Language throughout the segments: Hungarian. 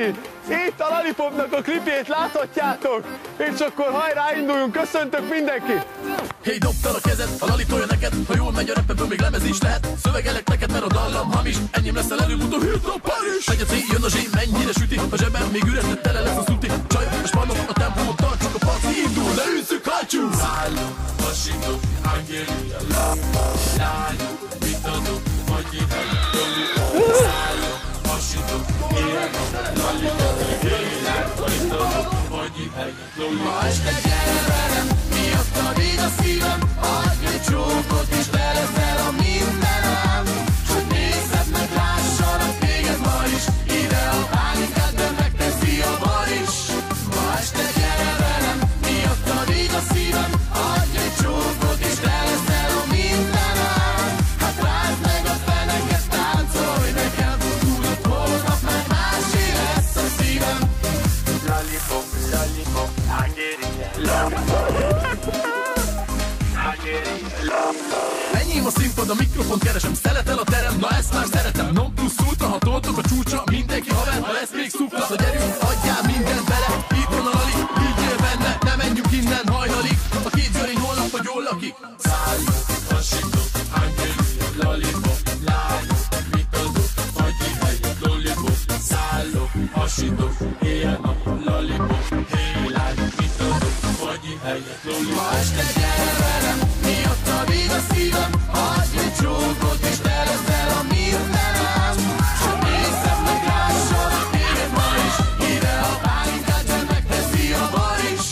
Lali! Itt a Lollipopnak a klipjét láthatjátok! És akkor hajrá, induljunk! Köszöntök mindenkit! Hey, dobd a kezed, a Lali tolja neked. Ha jól megy a rap, ebből még lemez is lehet. Szövegelek neked, mert a dallam hamis. Enyém leszel előbb-utóbb, hűt a Paris. Megy a cél, jön a zsé, mennyire süti. A zsebem még üres, de tele lesz a szuti. Csajok, a spanok, a tempót tartsuk, a parti indul, leüsszük, hajtsuk! Szálló, hasítok, Angelia, lányok, mit adok, vagy ételek, szálló, hasítok, élek, Lollipop, élek, mit adok, vagy ételek, ma este gyere velem, miattad ég a szívem, adj egy csókot, és te leszel a mindenem. Csak nézzed meg, lássalak téged ma is, ide a pálinkát, de megteszi a bal is. Ma este gyere velem, miattad ég a szívem, adj egy csókot, és te leszel a mindenem. Hát rázd meg a feneket, táncolj nekem, tudod, holnap már másé lesz a szívem. Lollipop, Lollipop, Angelia, enyém a színpad, a mikrofont keresem, szeletel a terem, na ezt már szeretem. Non plus ultra, ha toltok a csúcsra, mindenki haver, ha lesz még szupla, na gyerünk, adjál mindent bele. Itt van a Lali, higgyél benne, ne menjünk innen hajnalig. A két görény holnap vagy jól lakik. Szálljuk, hasítok, Angelia, Lollipop, lányok, mit adok, fagyi helyet, Lollipop. Szállok, hasítok, éjjel-nap, Lollipop, hey lányok, mit adok, fagyi helyet, Lollipop. Ma este gyere velem, miattad ég a szívem, adj egy csókot, és te leszel a mindenem. Csak nézzed meg, lássalak téged ma is, ide a pálinkát, de megteszi a bal is.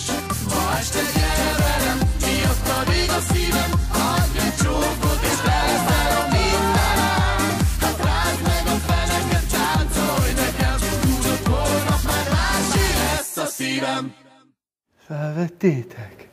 Ma este gyere velem, miattad ég a szívem, adj egy csókot, és te leszel a mindenem. Hát rázd meg a feneket, táncolj nekem, tudod, holnap már másé lesz a szívem. Felvettétek?